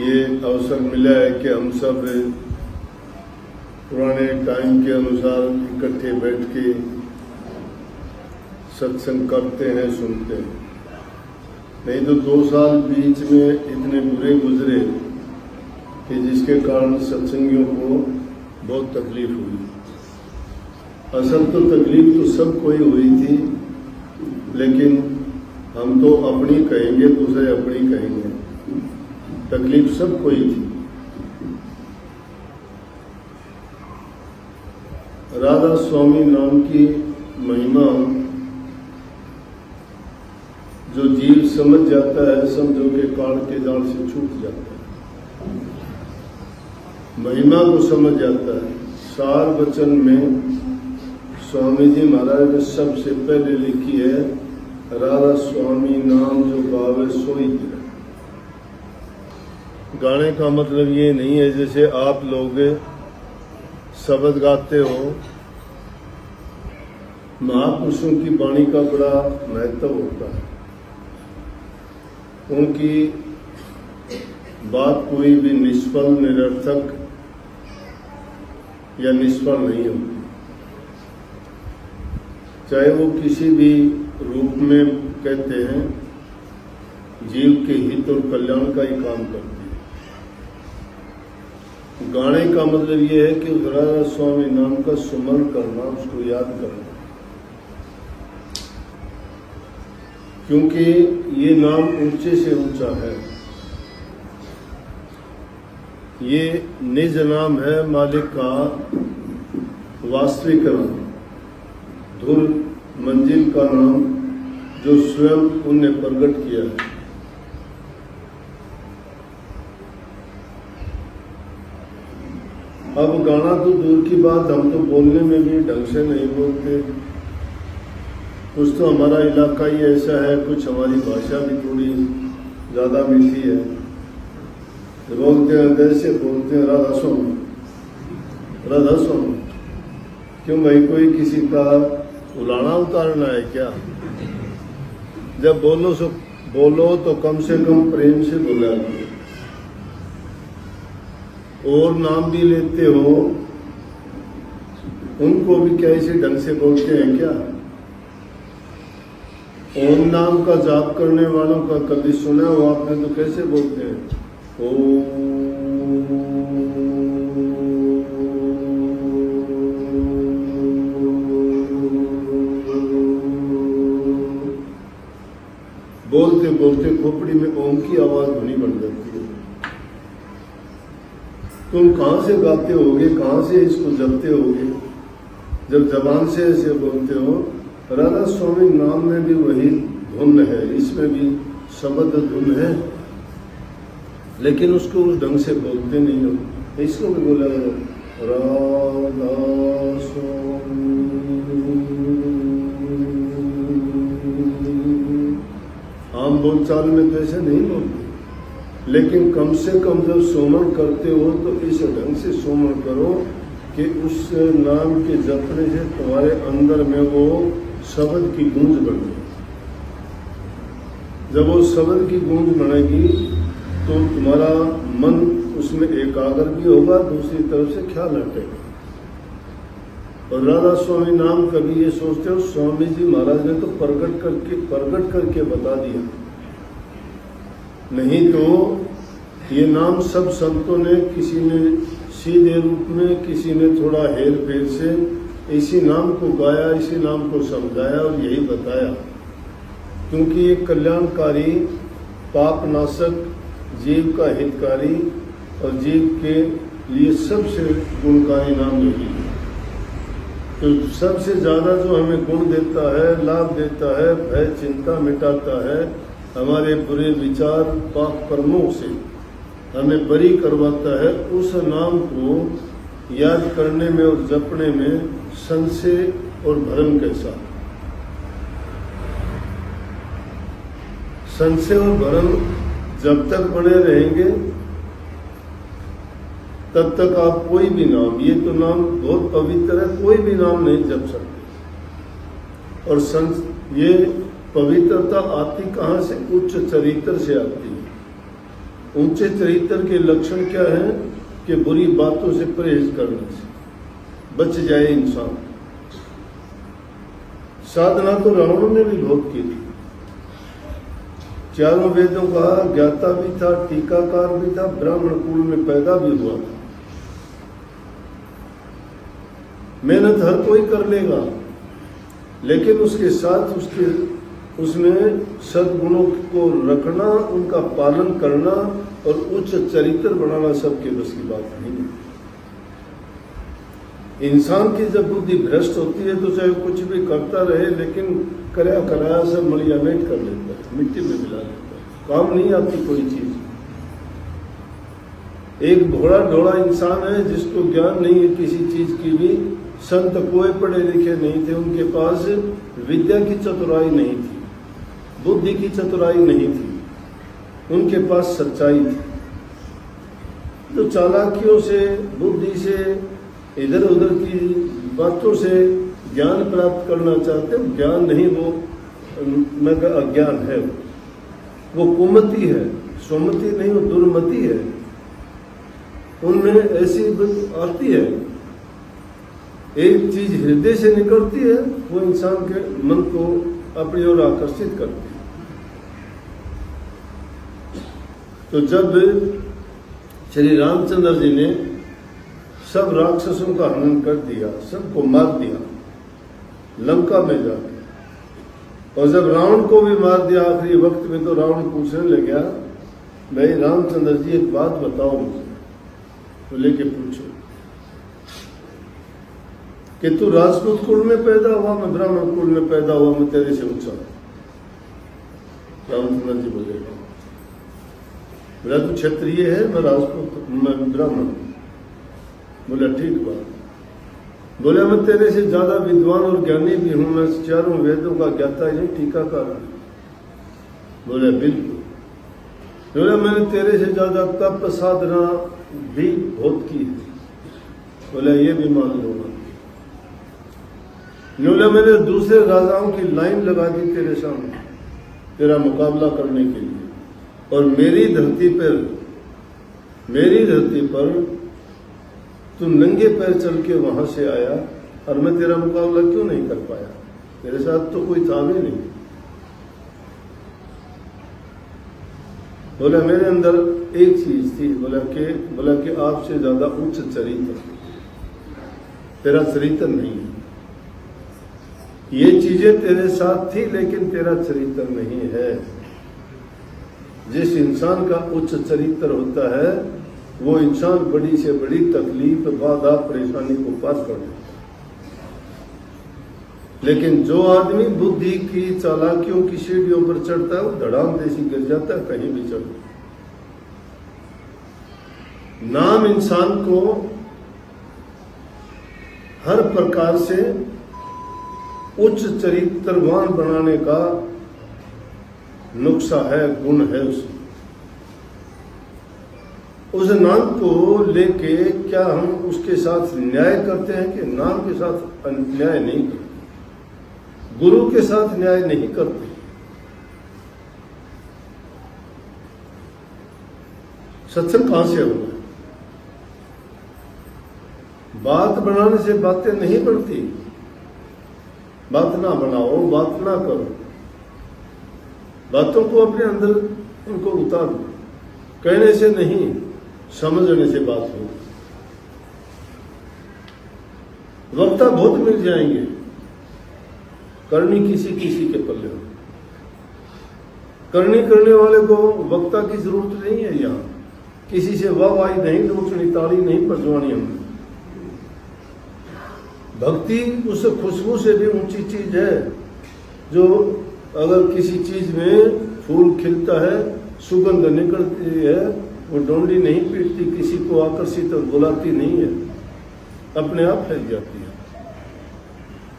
ये अवसर मिला है कि हम सब पुराने टाइम के अनुसार इकट्ठे बैठ के सत्संग करते हैं, सुनते हैं। नहीं तो 2 साल बीच में इतने बुरे गुजरे कि जिसके कारण सत्संगियों को बहुत तकलीफ हुई। असल तो तकलीफ तो सबको ही हुई थी, लेकिन हम तो अपनी कहेंगे, दूसरे अपनी कहेंगे। तकलीफ सबको ही थी। राधा स्वामी नाम की महिमा जो जीव समझ जाता है, समझो के काल के जाल से छूट जाता है, महिमा को समझ जाता है। सार वचन में स्वामी जी महाराज ने सबसे पहले लिखी है, राधा स्वामी नाम जो गावे सोई गिरे। गाने का मतलब ये नहीं है जैसे आप लोग शब्द गाते हो। महापुरुषों की वाणी का बड़ा महत्व होता है। उनकी बात कोई भी निष्फल, निरर्थक या निष्फल नहीं होती, चाहे वो किसी भी रूप में कहते हैं, जीव के हित और कल्याण का ही काम करते हैं। गाने का मतलब ये है कि राधा स्वामी नाम का सुमरण करना, उसको याद करना, क्योंकि ये नाम ऊंचे से ऊंचा है। ये निज नाम है, मालिक का वास्तविक नाम, धुर मंजिल का नाम जो स्वयं उनने प्रकट किया है। अब गाना तो दूर की बात, हम तो बोलने में भी ढंग से नहीं बोलते। कुछ तो हमारा इलाका ही ऐसा है, कुछ हमारी भाषा भी थोड़ी ज़्यादा मीठी है। बोलते हैं कैसे बोलते हैं, राधा स्वामी, राधा स्वामी। क्यों भाई, कोई किसी का उलाना उतारना है क्या? जब बोलो तो कम से कम प्रेम से बोला। और नाम भी लेते हो, उनको भी क्या इसी ढंग से बोलते हैं क्या? ओम नाम का जाप करने वालों का कभी सुना हो आपने? तो कैसे बोलते हैं? ओम। बोलते बोलते खोपड़ी में ओम की आवाज ध्वनि बन जाती है। तुम कहां से गाते होगे, कहां से इसको जपते होगे? जब जबान से ऐसे बोलते हो। राधा स्वामी नाम में भी वही धुन है, इसमें भी शब्द धुन है, लेकिन उसको उस ढंग से बोलते नहीं हो। इसको भी बोला राधा स्वामी। आम बोलचाल में तो ऐसे नहीं बोलते, लेकिन कम से कम जब सुमरण करते हो तो इस ढंग से सुमरण करो कि उस नाम के जपने से तुम्हारे अंदर में वो शब्द की गूंज बने। जब वो शब्द की गूंज बनेगी तो तुम्हारा मन उसमें एकाग्र भी होगा, दूसरी तरफ से ख्याल हटेगा। और राधा स्वामी नाम कभी ये सोचते हो, स्वामी जी महाराज ने तो प्रकट करके बता दिया। नहीं तो ये नाम सब संतों ने, किसी ने सीधे रूप में, किसी ने थोड़ा हेर फेर से इसी नाम को गाया, इसी नाम को समझाया और यही बताया। क्योंकि ये कल्याणकारी, पाप नाशक, जीव का हितकारी और जीव के लिए सबसे गुणकारी नाम यही है। तो सबसे ज्यादा जो हमें गुण देता है, लाभ देता है, भय चिंता मिटाता है, हमारे बुरे विचार पाप कर्मों से हमें बरी करवाता है, उस नाम को याद करने में और जपने में संशय और भ्रम के साथ। संशय और भ्रम जब तक बने रहेंगे तब तक आप कोई भी नाम, ये तो नाम बहुत पवित्र है, कोई भी नाम नहीं जप सकते। और ये पवित्रता आती कहाँ से? उच्च चरित्र से आती है। ऊंचे चरित्र के लक्षण क्या है कि बुरी बातों से परहेज करने से बच जाए इंसान। साधना तो रावण ने भी बहुत की थी, चारों वेदों का ज्ञाता भी था, टीकाकार भी था, ब्राह्मण कुल में पैदा भी हुआ था। मेहनत हर कोई कर लेगा, लेकिन उसके साथ उसमें सद्गुणों को रखना, उनका पालन करना और उच्च चरित्र बनाना सबके बस की बात नहीं है। इंसान की जब बुद्धि भ्रष्ट होती है तो चाहे कुछ भी करता रहे, लेकिन कराया सब मलिया मेट कर लेता है, मिट्टी में मिला लेता है, काम नहीं आती कोई चीज। एक भोला ढोला इंसान है जिसको ज्ञान नहीं है किसी चीज की भी। संत कोई पढ़े लिखे नहीं थे, उनके पास विद्या की चतुराई नहीं थी, बुद्धि की चतुराई नहीं थी, उनके पास सच्चाई थी। तो चालाकियों से, बुद्धि से, इधर उधर की बातों से ज्ञान प्राप्त करना चाहते हो, ज्ञान नहीं, वो मैं अज्ञान है, वो कुमति है, सुमति नहीं, वो दुर्मति है। उनमें ऐसी आती है, एक चीज हृदय से निकलती है, वो इंसान के मन को अपनी ओर आकर्षित करती है। तो जब श्री रामचंद्र जी ने सब राक्षसों का हनन कर दिया, सबको मार दिया लंका में जाके, और जब रावण को भी मार दिया आखिरी वक्त में, तो रावण पूछने लगा, भाई रामचंद्र जी एक बात बताओ मुझे। तो लेके पूछो कि तू राजपूत कुल में पैदा हुआ, मैं ब्राह्मण कुल में पैदा हुआ, मैं तेरे से ऊंचा। रामचंद्र जी बोला तू क्षत्रिय है, मैं राजपूत, मैं ब्राह्मण। बोला ठीक बात। बोले मैं तेरे से ज्यादा विद्वान और ज्ञानी भी हूं, मैं चारों वेदों का ज्ञाता ही टीकाकार हूं। बोले बिल्कुल। बोले मैंने तेरे से ज्यादा तप साधना भी बहुत की है। बोले ये भी मान लूंगा। बोले मैंने दूसरे राजाओं की लाइन लगा दी तेरे सामने तेरा मुकाबला करने के लिए, और मेरी धरती पर तू नंगे पैर चल के वहां से आया, और मैं तेरा मुकाबला क्यों नहीं कर पाया? तेरे साथ तो कोई था भी नहीं। बोला मेरे अंदर एक चीज थी, बोला कि आपसे ज्यादा उच्च चरित्र, तेरा चरित्र नहीं है। ये चीजें तेरे साथ थी, लेकिन तेरा चरित्र नहीं है। जिस इंसान का उच्च चरित्र होता है, वो इंसान बड़ी से बड़ी तकलीफ, बाधा, परेशानी को पार कर लेता है। लेकिन जो आदमी बुद्धि की चालाकियों की सीढ़ियों पर चढ़ता है, वो धड़ाम देसी गिर जाता है कहीं भी चढ़। नाम इंसान को हर प्रकार से उच्च चरित्रवान बनाने का नुक्सा है, गुण है उसमें। उस नाम को लेके क्या हम उसके साथ न्याय करते हैं कि नाम के साथ अन्याय नहीं करते, गुरु के साथ न्याय नहीं करते। सत्संग कहां से होगा? बात बनाने से बातें नहीं बनती। बात ना बनाओ, बात ना करो, बातों को अपने अंदर उनको उतार दो। कहने से नहीं, समझने से बात हो। वक्ता बहुत मिल जाएंगे, करनी किसी किसी के पल्ले हो। करनी करने वाले को वक्ता की जरूरत नहीं है। यहाँ किसी से वाहवाही नहीं लूटनी, ताली नहीं बजवानी हमने। भक्ति उस खुशबू से भी ऊंची चीज है। जो अगर किसी चीज में फूल खिलता है, सुगंध निकलती है, वो डोंडी नहीं पीटती, किसी को आकर्षित और बुलाती नहीं है, अपने आप फैल जाती है।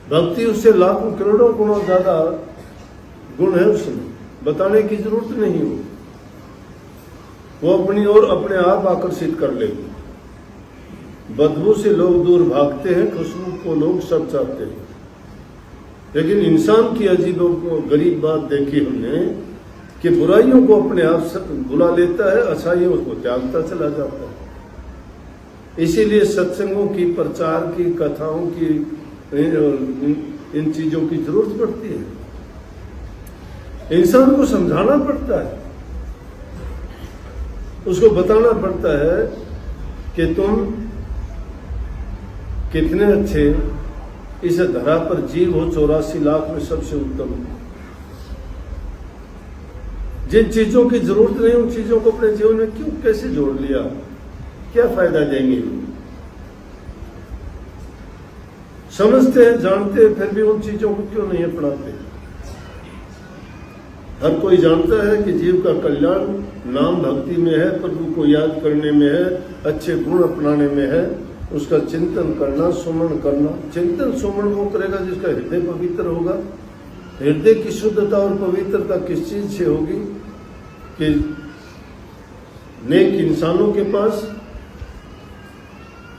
भक्ति उससे लाखों करोड़ों गुणों ज्यादा गुण है उसमें, बताने की जरूरत नहीं हो। वो अपनी ओर अपने आप आकर्षित कर लेगी। बदबू से लोग दूर भागते हैं, खुशबू को लोग सब चाहते हैं। लेकिन इंसान की अजीब गरीब बात देखी हमने कि बुराइयों को अपने आप से बुला लेता है, अच्छाइयों को त्यागता चला जाता है। इसीलिए सत्संगों की, प्रचार की, कथाओं की, इन चीजों की जरूरत पड़ती है। इंसान को समझाना पड़ता है, उसको बताना पड़ता है कि तुम कितने अच्छे इस धरा पर जीव हो, 84 लाख में सबसे उत्तम। जिन चीजों की जरूरत नहीं उन चीजों को अपने जीवन में क्यों, कैसे जोड़ लिया, क्या फायदा देंगे? समझते हैं, जानते हैं, फिर भी उन चीजों को क्यों नहीं अपनाते? हर कोई जानता है कि जीव का कल्याण नाम भक्ति में है, प्रभु को याद करने में है, अच्छे गुण अपनाने में है, उसका चिंतन करना, सुमन करना। चिंतन सुमन वो करेगा जिसका हृदय पवित्र होगा। हृदय की शुद्धता और पवित्रता किस चीज से होगी? कि नेक इंसानों के पास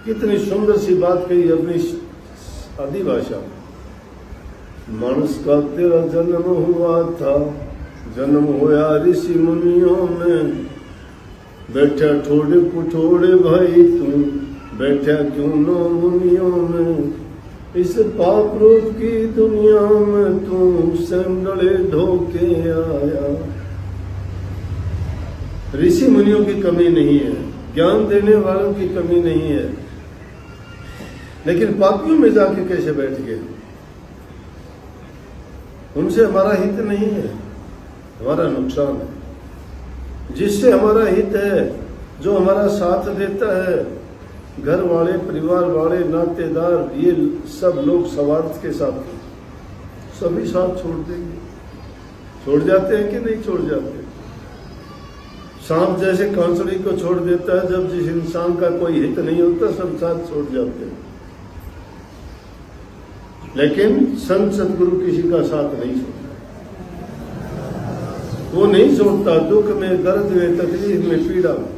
कितनी सुंदर सी बात कही अपनी आदि भाषा। मानस का तेरा जन्म हुआ था, जन्म होया ऋषि मुनियों में, बैठा ठोड़े पुठोड़े भाई तू, बैठा क्यों नो मुनियों में, इस पाप रूप की दुनिया में तू संगड़े ढोके आया। ऋषि मुनियों की कमी नहीं है, ज्ञान देने वालों की कमी नहीं है, लेकिन पापियों में जाके कैसे बैठ गए? उनसे हमारा हित नहीं है, हमारा नुकसान है। जिससे हमारा हित है, जो हमारा साथ देता है, घर वाले, परिवार वाले, नातेदार, ये सब लोग स्वार्थ के साथ सभी साथ छोड़ देंगे। छोड़ जाते हैं कि नहीं छोड़ जाते? सांप जैसे कांसड़ी को छोड़ देता है, जब जिस इंसान का कोई हित नहीं होता सब साथ छोड़ जाते हैं। लेकिन संत सदगुरु किसी का साथ नहीं छोड़ता, वो नहीं छोड़ता। दुख में, दर्द में, तकलीफ में, पीड़ा में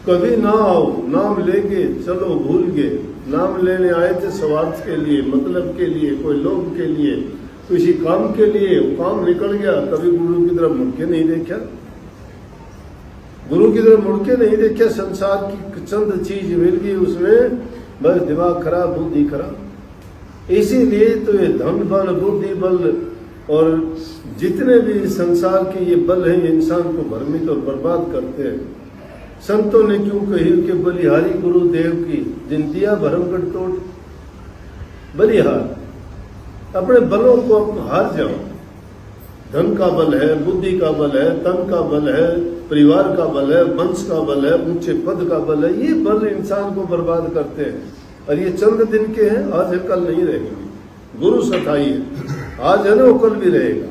कभी ना आओ, नाम लेके चलो भूल गए। नाम लेने आए थे स्वार्थ के लिए, मतलब के लिए, कोई लोभ के लिए, किसी काम के लिए, काम निकल गया। कभी गुरु की तरफ मुड़ के नहीं देखा, गुरु की तरफ मुड़ के नहीं देखा। संसार की चंद चीज मिल गई उसमें, बस दिमाग खराब, बुद्धि खराब। इसीलिए तो ये धन बल, बुद्धि बल और जितने भी संसार के ये बल हैं, ये इंसान को भ्रमित और बर्बाद करते हैं। संतों ने क्यों कही कि बलिहारी गुरुदेव की, जिन दिया भरमगढ़ तोड़। बलिहार, अपने बलों को हार जाओ। धन का बल है, बुद्धि का बल है, तन का बल है, परिवार का बल है, वंश का बल है, ऊंचे पद का बल है। ये बल इंसान को बर्बाद करते हैं। और ये चंद दिन के हैं, आज है कल नहीं रहेंगे। गुरु सथाई है, आज है ना वो कल भी रहेगा,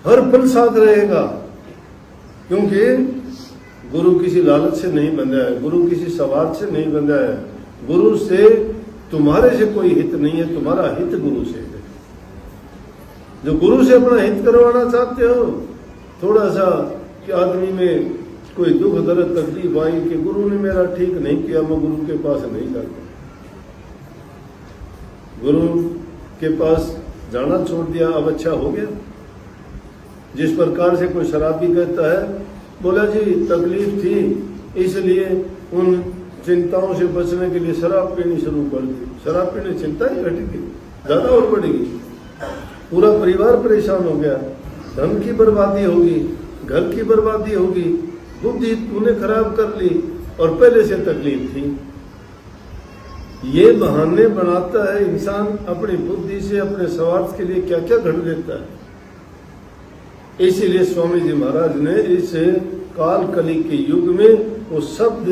हर पल साथ रहेगा। क्योंकि गुरु किसी लालच से नहीं बंधा है, गुरु किसी स्वार्थ से नहीं बंधा है। गुरु से तुम्हारे से कोई हित नहीं है, तुम्हारा हित गुरु से है। जो गुरु से अपना हित करवाना चाहते हो, थोड़ा सा कि आदमी में कोई दुख दर्द तकलीफ आई कि गुरु ने मेरा ठीक नहीं किया, मैं गुरु के पास नहीं जाता। गुरु के पास जाना छोड़ दिया, अब अच्छा हो गया। जिस प्रकार से कोई शराबी कहता है, बोला जी तकलीफ थी इसलिए उन चिंताओं से बचने के लिए शराब पीनी शुरू कर दी। शराब पीने चिंता ही घटेगी, ज्यादा और बढ़ेगी। पूरा परिवार परेशान हो गया, धन की बर्बादी होगी, घर की बर्बादी होगी, बुद्धि तूने खराब कर ली और पहले से तकलीफ थी। ये बहाने बनाता है इंसान अपनी बुद्धि से, अपने स्वार्थ के लिए क्या क्या घड़ लेता है। इसीलिए स्वामी जी महाराज ने इस काल कली के युग में वो शब्द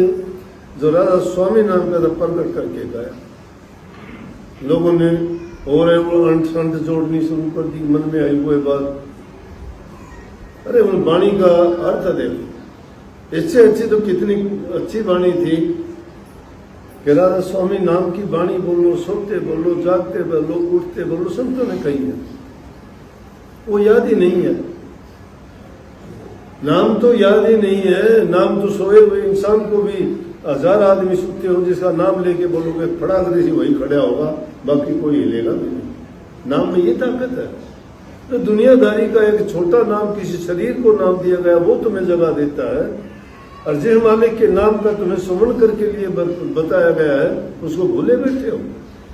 जो राधा स्वामी नाम का प्रकट करके गाया। लोगों ने और वो अंट संट जोड़नी शुरू कर दी, मन में आई वो बात। अरे उन वाणी का अर्थ देखो, इससे अच्छी तो कितनी अच्छी वाणी थी कि राधा स्वामी नाम की वाणी बोलो, सोते बोलो, जागते बोलो, उठते बोलो, संतों ने कही है। वो याद ही नहीं है, नाम तो याद ही नहीं है। नाम तो सोए हुए इंसान को भी 1000 आदमी सुनते हो, जिसका नाम लेके बोलोगे फटाक से वही खड़ा होगा, बाकी कोई हिलेगा भी नहीं। नाम में ये ताकत है। तो दुनियादारी का एक छोटा नाम किसी शरीर को नाम दिया गया, वो तुम्हें जगह देता है, और जिस मालिक के नाम का तुम्हें सुमरण करके लिए बताया गया है उसको भूले बैठे हो।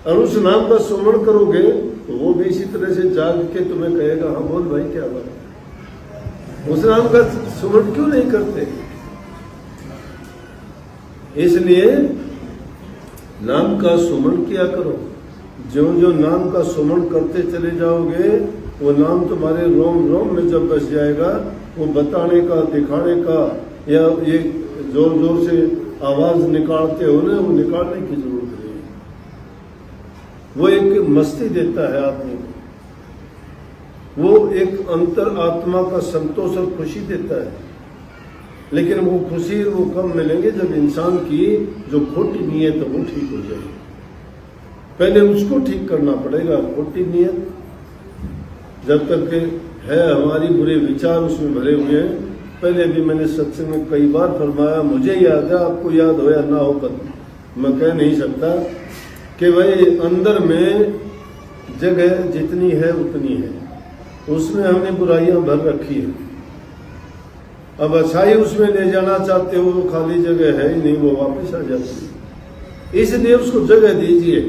और उस नाम का सुमरण करोगे तो वो भी इसी तरह से जाग के तुम्हें कहेगा, हाँ बोल भाई क्या बात, उस नाम का सुमरण क्यों नहीं करते। इसलिए नाम का सुमरण किया करो। जो जो नाम का सुमरण करते चले जाओगे वो नाम तुम्हारे रोम रोम में जब बस जाएगा, वो बताने का, दिखाने का, या ये जोर जोर से आवाज निकालते हो ना, वो निकालने की जरूरत नहीं है। वो एक मस्ती देता है आदमी को, वो एक अंतर आत्मा का संतोष और खुशी देता है। लेकिन वो खुशी वो कब मिलेंगे जब इंसान की जो खोटी नीयत है वो ठीक हो जाएगी। पहले उसको ठीक करना पड़ेगा, खोटी नीयत जब तक है, हमारी बुरे विचार उसमें भरे हुए हैं। पहले भी मैंने सत्संग में कई बार फरमाया, मुझे याद है, आपको याद हो या ना हो मैं कह नहीं सकता, कि भाई अंदर में जगह जितनी है उतनी है, उसमें हमने बुराइयां भर रखी है। अब अच्छाई उसमें ले जाना चाहते हो, वो खाली जगह है ही नहीं, वो वापस आ जाती है। इसलिए उसको जगह दीजिए,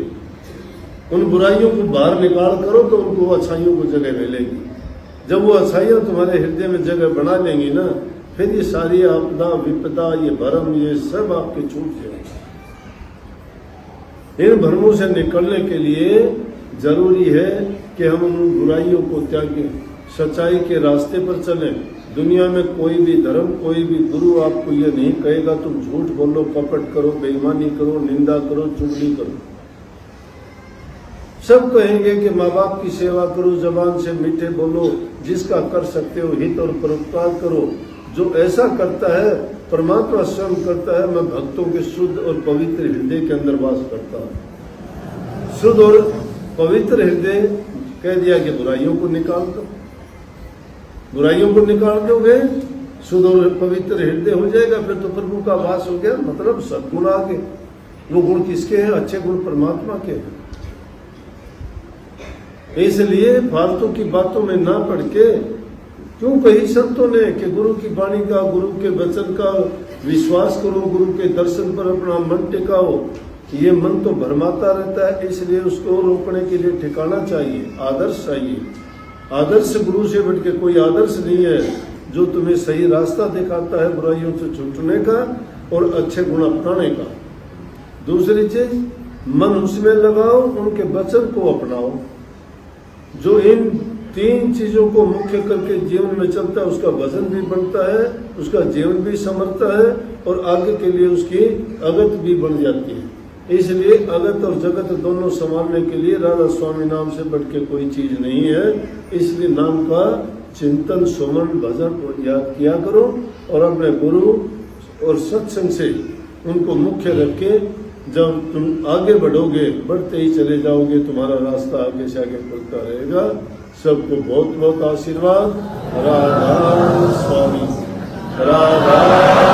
उन बुराइयों को बाहर निकाल करो तो उनको अच्छाइयों को जगह मिलेगी। जब वो अच्छाइयां तुम्हारे हृदय में जगह बना लेंगी ना, फिर ये सारी आपदा विपदा, ये भरम, ये सब आपके छूट जाएंगे। इन भरमों से निकलने के लिए जरूरी है कि हम उन बुराइयों को त्यागें, सच्चाई के रास्ते पर चलें। दुनिया में कोई भी धर्म, कोई भी गुरु आपको ये नहीं कहेगा तुम झूठ बोलो, कपट करो, बेईमानी करो, निंदा करो, चुगली करो। सब कहेंगे कि माँ बाप की सेवा करो, जबान से मीठे बोलो, जिसका कर सकते हो हित और परोपकार करो। जो ऐसा करता है परमात्मा स्वयं करता है, मैं भक्तों के शुद्ध और पवित्र हृदय के अंदर वास करता हूँ। शुद्ध और पवित्र हृदय कह दिया कि बुराइयों को निकाल दो, बुराइयों को निकाल दोगे, शुद्ध और पवित्र हृदय हो जाएगा, फिर तो प्रभु का वास हो गया। मतलब सद्गुण आ गए। वो गुण किसके हैं? अच्छे गुण परमात्मा के हैं। इसलिए फालतू की बातों में ना पड़ के, क्यों कही संतों ने कि गुरु की वाणी का, गुरु के वचन का विश्वास करो, गुरु के दर्शन पर अपना मन टिकाओ। ये मन तो भरमाता रहता है, इसलिए उसको रोकने के लिए ठिकाना चाहिए, आदर्श चाहिए। आदर्श गुरु से बढ़ के कोई आदर्श नहीं है जो तुम्हें सही रास्ता दिखाता है बुराइयों से छूटने का और अच्छे गुण अपनाने का। दूसरी चीज, मन उसमें लगाओ, उनके वचन को अपनाओ। जो इन तीन चीजों को मुख्य करके जीवन में चलता है, उसका वजन भी बढ़ता है, उसका जीवन भी संवरता है और आगे के लिए उसकी अगत भी बढ़ जाती है। इसलिए अगत और जगत दोनों संभालने के लिए राधा स्वामी नाम से बढ़ के कोई चीज नहीं है। इसलिए नाम का चिंतन, सुमन, भजन याद किया करो और अपने गुरु और सत्संग से उनको मुख्य रख के जब तुम आगे बढ़ोगे, बढ़ते ही चले जाओगे, तुम्हारा रास्ता आगे से आगे खुलता रहेगा। सबको बहुत बहुत आशीर्वाद। राधा स्वामी, राधा